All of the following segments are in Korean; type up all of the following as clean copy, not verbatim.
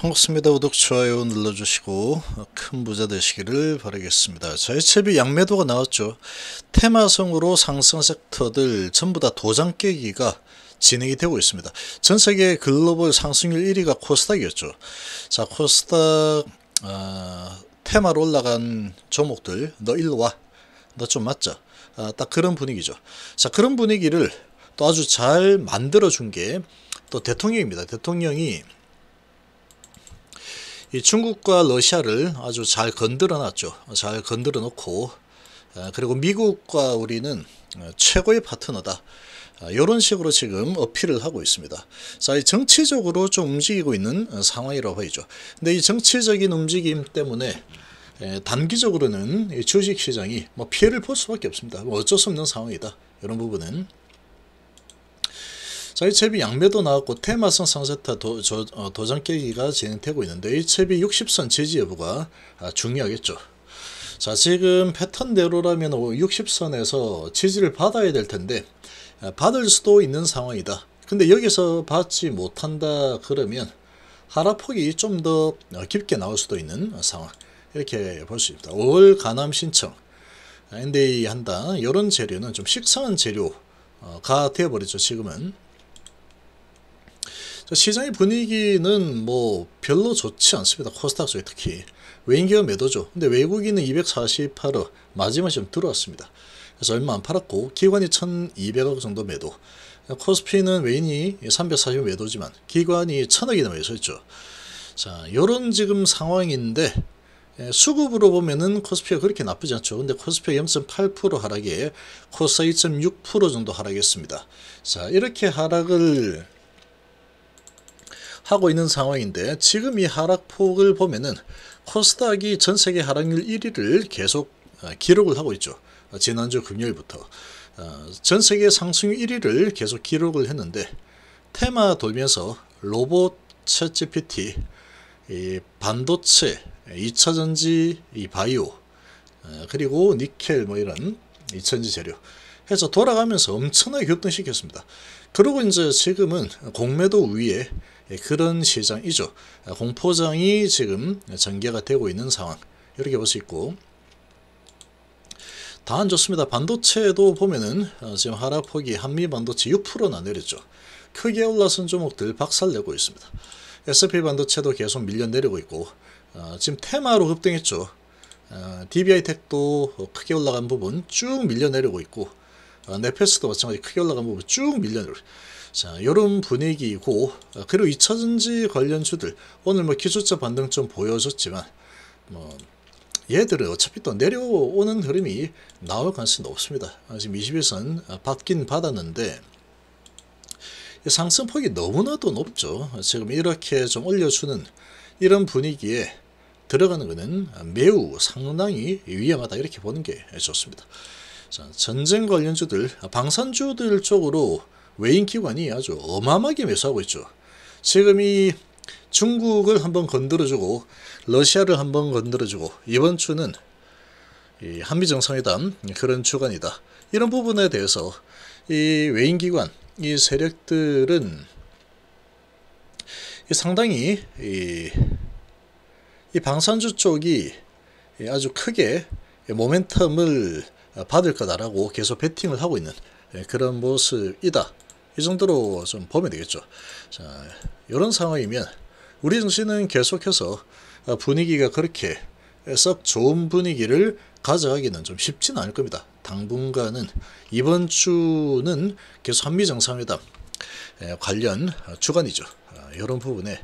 반갑습니다. 구독, 좋아요 눌러주시고 큰 부자 되시기를 바라겠습니다. 자, HLB 양매도가 나왔죠. 테마성으로 상승 섹터들 전부 다 도장 깨기가 진행이 되고 있습니다. 전세계 글로벌 상승률 1위가 코스닥이었죠. 자, 코스닥 테마로 올라간 종목들, 너 일로 와, 너 좀 맞자, 딱 그런 분위기죠. 자, 그런 분위기를 또 아주 잘 만들어준 게 또 대통령입니다. 대통령이 이 중국과 러시아를 아주 잘 건드려 놨죠. 잘 건드려 놓고, 그리고 미국과 우리는 최고의 파트너다, 이런 식으로 지금 어필을 하고 있습니다. 자, 정치적으로 좀 움직이고 있는 상황이라고 보이죠. 근데 이 정치적인 움직임 때문에 단기적으로는 주식시장이 피해를 볼 수밖에 없습니다. 어쩔 수 없는 상황이다, 이런 부분은. 자, HLB 양매도 나왔고 테마성 상세타 도장 깨기가 진행되고 있는데 HLB 60선 지지 여부가 중요하겠죠. 자, 지금 패턴대로라면 60선에서 지지를 받아야 될 텐데 받을 수도 있는 상황이다. 근데 여기서 받지 못한다 그러면 하락폭이 좀 더 깊게 나올 수도 있는 상황, 이렇게 볼 수 있다. 5월 간암 신청 NDA 한다, 이런 재료는 좀 식상한 재료가 되어버리죠. 지금은 시장의 분위기는 별로 좋지 않습니다. 코스닥 쪽에 특히 외인기업 매도죠. 근데 외국인은 248억 마지막에 좀 들어왔습니다. 그래서 얼마 안 팔았고 기관이 1200억 정도 매도, 코스피는 외인이 340억 매도지만 기관이 1000억이나 매수했죠. 자, 요런 지금 상황인데 수급으로 보면은 코스피가 그렇게 나쁘지 않죠. 근데 코스피가 0.8% 하락에 코스닥 2.6% 정도 하락했습니다. 자, 이렇게 하락을 하고 있는 상황인데 지금 이 하락폭을 보면은 코스닥이 전세계 하락률 1위를 계속 기록을 하고 있죠. 지난주 금요일부터 전세계 상승률 1위를 계속 기록을 했는데 테마 돌면서 로봇, 챗GPT, 이 반도체, 2차전지, 이 바이오, 그리고 니켈 이런 2차전지 재료 해서 돌아가면서 엄청나게 급등시켰습니다. 그리고 이제 지금은 공매도 위에 그런 시장이죠. 공포장이 지금 전개가 되고 있는 상황, 이렇게 볼 수 있고, 다 안 좋습니다. 반도체도 보면은 지금 하락폭이 한미반도체 6%나 내렸죠. 크게 올라선 종목들 박살내고 있습니다. SP 반도체도 계속 밀려내리고 있고, 지금 테마로 급등했죠. DBI텍도 크게 올라간 부분 쭉 밀려내리고 있고, 네페스도 마찬가지 크게 올라간 부분 쭉 밀려내리고, 자, 이런 분위기고, 그리고 2차전지 관련주들 오늘 기술자 반등 좀 보여줬지만 얘들은 어차피 또 내려오는 흐름이 나올 가능성이 높습니다. 지금 21선 받긴 받았는데 상승폭이 너무나도 높죠. 지금 이렇게 좀 올려주는 이런 분위기에 들어가는 것은 매우 상당히 위험하다, 이렇게 보는 게 좋습니다. 자, 전쟁 관련주들, 방산주들 쪽으로 외인기관이 아주 어마어마하게 매수하고 있죠. 지금 이 중국을 한번 건드려주고 러시아를 한번 건드려주고 이번 주는 이 한미정상회담 그런 주간이다, 이런 부분에 대해서 이 외인기관, 이 세력들은 상당히 이 방산주 쪽이 아주 크게 모멘텀을 받을 거다라고 계속 베팅을 하고 있는 그런 모습이다, 이 정도로 좀 보면 되겠죠. 자, 이런 상황이면 우리 증시는 계속해서 분위기가 그렇게 썩 좋은 분위기를 가져가기는 좀 쉽지는 않을 겁니다. 당분간은 이번 주는 계속 한미정상회담 관련 주간이죠. 이런 부분에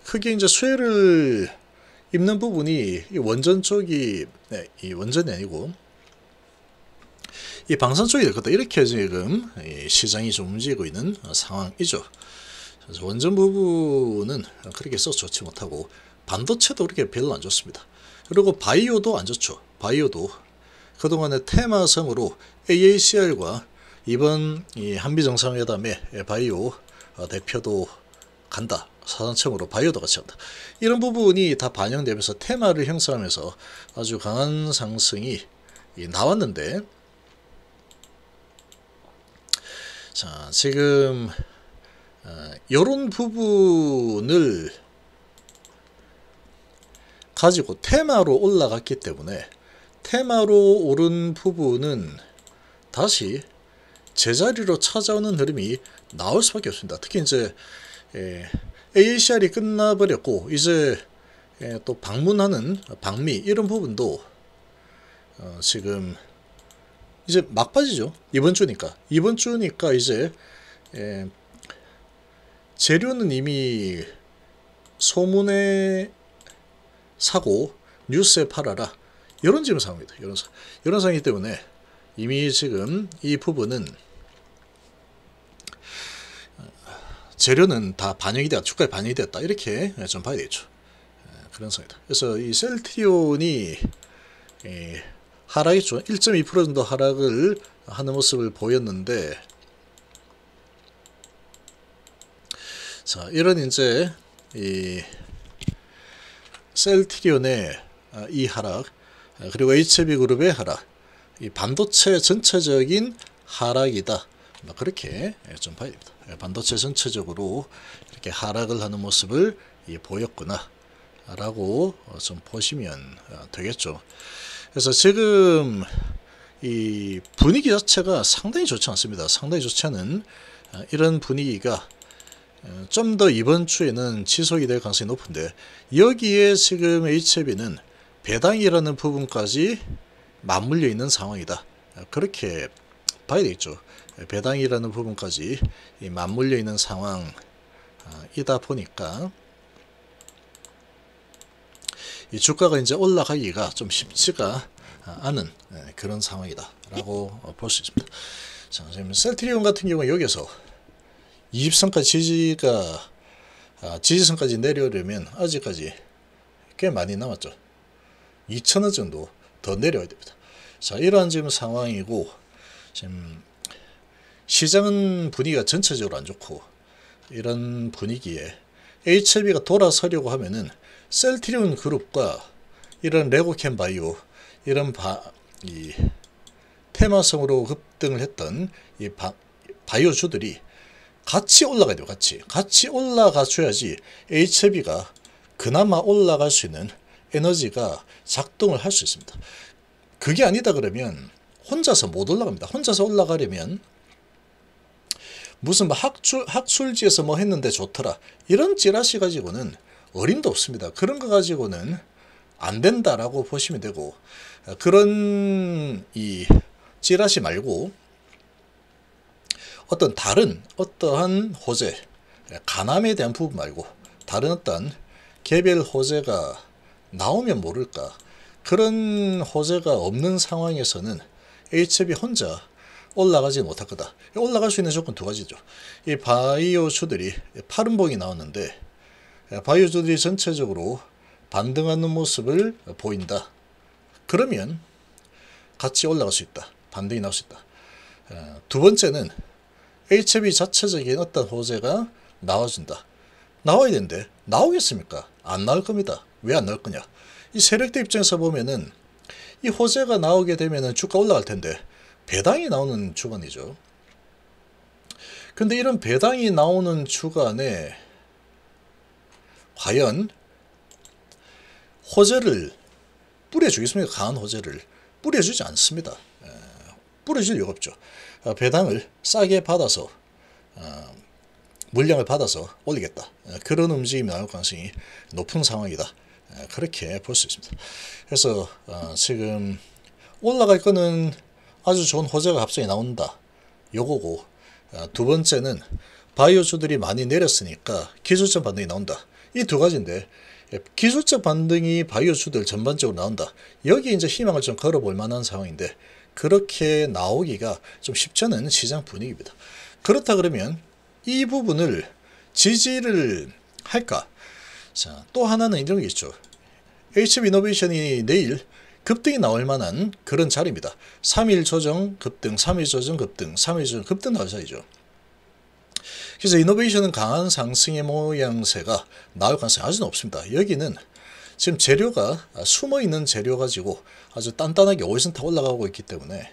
크게 이제 수혜를 입는 부분이 이 원전 쪽이, 이 원전이 아니고 이 방산 쪽이 될 거다, 이렇게 지금 시장이 좀 움직이고 있는 상황이죠. 그래서 원전 부분은 그렇게 썩 좋지 못하고 반도체도 그렇게 별로 안 좋습니다. 그리고 바이오도 안 좋죠. 바이오도 그동안의 테마성으로 AACR과 이번 이 한미정상회담에 바이오 대표도 간다, 사상청으로 바이오도 같이 간다, 이런 부분이 다 반영되면서 테마를 형성하면서 아주 강한 상승이 나왔는데, 자, 지금 이런 부분을 가지고 테마로 올라갔기 때문에 테마로 오른 부분은 다시 제자리로 찾아오는 흐름이 나올 수밖에 없습니다. 특히 이제 AACR이 끝나버렸고 이제 또 방문하는 방미 이런 부분도 지금 이제 막바지죠. 이번 주니까 이제 재료는 이미 소문에 사고 뉴스에 팔아라 이런 지금 상황입니다. 이런 상황이기 때문에 이미 지금 이 부분은 재료는 다 반영이 되었다, 주가에 반영이 되었다 이렇게 좀 봐야 되겠죠. 그런 상황이다. 그래서 이 셀트리온이 하락했죠. 1.2% 정도 하락을 하는 모습을 보였는데, 자, 이런 이제 이 셀트리온의 이 하락, 그리고 HB그룹의 하락, 이 반도체 전체적인 하락이다. 그렇게 좀 봐야 됩니다. 반도체 전체적으로 이렇게 하락을 하는 모습을 보였구나 라고 좀 보시면 되겠죠. 그래서 지금 이 분위기 자체가 상당히 좋지 않습니다. 상당히 좋지 않은 이런 분위기가 좀 더 이번 주에는 지속이 될 가능성이 높은데, 여기에 지금 HB는 배당이라는 부분까지 맞물려 있는 상황이다. 그렇게 봐야 되겠죠. 배당이라는 부분까지 맞물려 있는 상황이다 보니까 이 주가가 이제 올라가기가 좀 쉽지가 않은 그런 상황이다 라고 볼 수 있습니다. 자, 지금 셀트리온 같은 경우는 여기서 20선까지 지지선까지 내려오려면 아직까지 꽤 많이 남았죠. 2,000원 정도 더 내려야 됩니다. 자, 이러한 지금 상황이고, 지금 시장은 분위기가 전체적으로 안 좋고, 이런 분위기에 HLB가 돌아서려고 하면은 셀트리온 그룹과 이런 레고캠 바이오, 이런 테마성으로 급등을 했던 이 바이오주들이 같이 올라가야 돼요. 같이 올라가 줘야지 HLB가 그나마 올라갈 수 있는 에너지가 작동을 할 수 있습니다. 그게 아니다 그러면 혼자서 못 올라갑니다. 혼자서 올라가려면 무슨 학술지에서 뭐 했는데 좋더라 이런 찌라시 가지고는 어림도 없습니다. 그런 거 가지고는 안 된다라고 보시면 되고, 그런 이 찌라시 말고 어떤 다른 어떠한 호재, 가남에 대한 부분 말고 다른 어떤 개별 호재가 나오면 모를까, 그런 호재가 없는 상황에서는 HLB 혼자 올라가지 못할 거다. 올라갈 수 있는 조건 두 가지죠. 이 바이오주들이 파른봉이 나왔는데 바이오주들이 전체적으로 반등하는 모습을 보인다. 그러면 같이 올라갈 수 있다. 반등이 나올 수 있다. 두 번째는 HLB 자체적인 어떤 호재가 나와준다. 나와야 되는데 나오겠습니까? 안 나올 겁니다. 왜 안 나올 거냐? 이 세력들 입장에서 보면은 이 호재가 나오게 되면은 주가 올라갈 텐데 배당이 나오는 주간이죠. 근데 이런 배당이 나오는 주간에 과연 호재를 뿌려주겠습니까? 강한 호재를 뿌려주지 않습니다. 뿌려줄 이유가 없죠. 배당을 싸게 받아서 물량을 받아서 올리겠다. 그런 움직임이 나올 가능성이 높은 상황이다. 그렇게 볼 수 있습니다. 그래서 지금 올라갈 거는 아주 좋은 호재가 갑자기 나온다. 요거고, 두 번째는 바이오주들이 많이 내렸으니까 기술적 반등이 나온다. 이 두 가지인데, 기술적 반등이 바이오주들 전반적으로 나온다. 여기 이제 희망을 좀 걸어볼 만한 상황인데, 그렇게 나오기가 좀 쉽지 않은 시장 분위기입니다. 그렇다 그러면 이 부분을 지지를 할까? 자, 또 하나는 이런 게 있죠. HB이노베이션이 내일 급등이 나올 만한 그런 자리입니다. 3일 조정 급등, 3일 조정 급등, 3일 조정 급등 나올 자리죠. 그래서 이노베이션은 강한 상승의 모양새가 나올 가능성이 아주 높습니다. 여기는 지금 재료가 숨어있는 재료 가지고 아주 단단하게 5선 타 올라가고 있기 때문에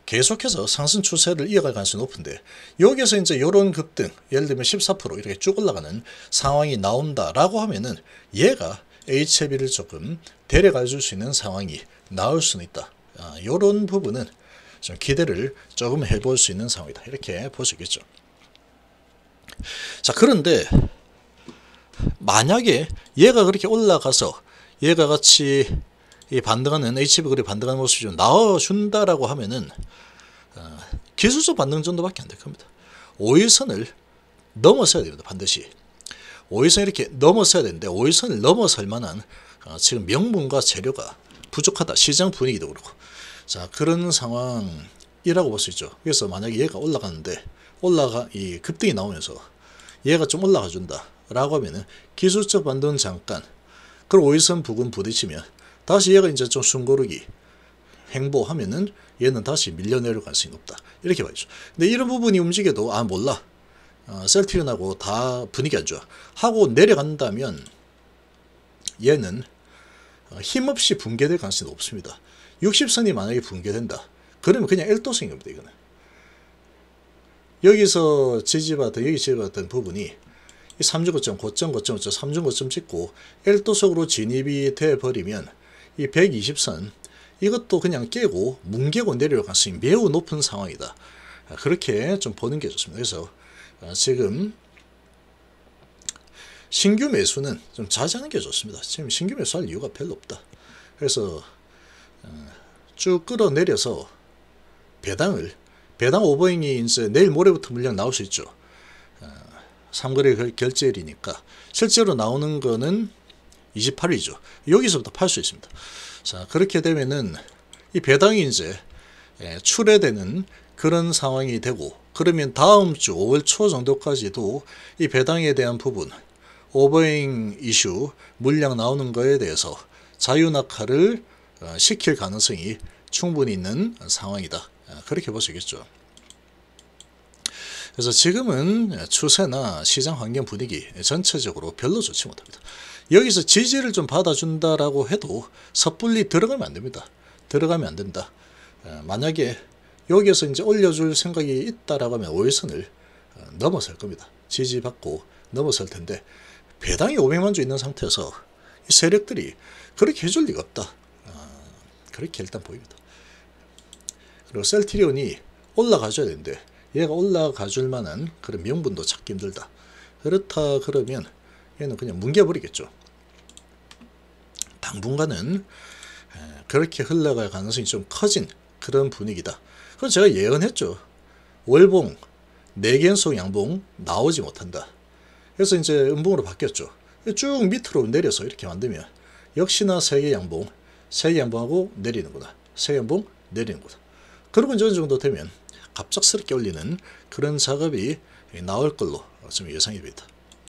계속해서 상승 추세를 이어갈 가능성이 높은데, 여기서 이제 이런 급등, 예를 들면 14% 이렇게 쭉 올라가는 상황이 나온다라고 하면은 얘가 HLB를 조금 데려가 줄 수 있는 상황이 나올 수는 있다. 이런 부분은 좀 기대를 조금 해볼 수 있는 상황이다. 이렇게 볼 수 있겠죠. 자, 그런데 만약에 얘가 그렇게 올라가서 얘가 같이 이 반등하는 HB 그리 반등하는 모습이 좀 나와준다라고 하면은 기술적 반등 정도밖에 안 될 겁니다. 5일선을 넘어서야 됩니다. 반드시 5일선 이렇게 넘어서야 되는데 5일선을 넘어설 만한 지금 명분과 재료가 부족하다. 시장 분위기도 그렇고, 자, 그런 상황이라고 볼 수 있죠. 그래서 만약에 얘가 올라가는데 이 급등이 나오면서 얘가 좀 올라가 준다 라고 하면은 기술적 반등 잠깐, 그리고 5일선 부근 부딪히면 다시 얘가 이제 좀 숨고르기 횡보하면은 얘는 다시 밀려 내려갈 가능성이 높다. 이렇게 봐야죠. 근데 이런 부분이 움직여도 몰라, 셀트리온하고 다 분위기 안 좋아 하고 내려간다면 얘는 힘없이 붕괴될 가능성이 높습니다. 60선이 만약에 붕괴된다 그러면 그냥 L도성인 겁니다. 이거는 여기서 지지받았던 부분이 이 3중고점, 고점, 3중고점 찍고 L도석으로 진입이 돼 버리면 이 120선 이것도 그냥 깨고 뭉개고 내려갈 가능성이 매우 높은 상황이다. 그렇게 좀 보는 게 좋습니다. 그래서 지금 신규 매수는 좀 자제하는 게 좋습니다. 지금 신규 매수할 이유가 별로 없다. 그래서 쭉 끌어내려서 배당 오버행이 이제 내일 모레부터 물량 나올 수 있죠. 3거래 결제일이니까 실제로 나오는 거는 28일이죠. 여기서부터 팔 수 있습니다. 자, 그렇게 되면은 이 배당이 이제 출회되는 그런 상황이 되고, 그러면 다음 주 5월 초 정도까지도 이 배당에 대한 부분, 오버행 이슈 물량 나오는 거에 대해서 자유낙하를 시킬 가능성이 충분히 있는 상황이다. 그렇게 볼 수 있겠죠. 그래서 지금은 추세나 시장 환경 분위기 전체적으로 별로 좋지 못합니다. 여기서 지지를 좀 받아준다라고 해도 섣불리 들어가면 안 됩니다. 들어가면 안 된다. 만약에 여기에서 이제 올려줄 생각이 있다라고 하면 5일선을 넘어설 겁니다. 지지받고 넘어설 텐데, 배당이 500만 주 있는 상태에서 이 세력들이 그렇게 해줄 리가 없다. 그렇게 일단 보입니다. 그리고 셀트리온이 올라가줘야 되는데 얘가 올라가줄 만한 그런 명분도 찾기 힘들다. 그렇다 그러면 얘는 그냥 뭉개버리겠죠. 당분간은 그렇게 흘러갈 가능성이 좀 커진 그런 분위기다. 그래서 제가 예언했죠. 월봉 4개 연속 양봉 나오지 못한다. 그래서 이제 음봉으로 바뀌었죠. 쭉 밑으로 내려서 이렇게 만들면 역시나 3개 양봉하고 내리는구나. 3개 양봉 내리는구나. 그리고 이제 어느 정도 되면 갑작스럽게 올리는 그런 작업이 나올 걸로 좀 예상이 됩니다.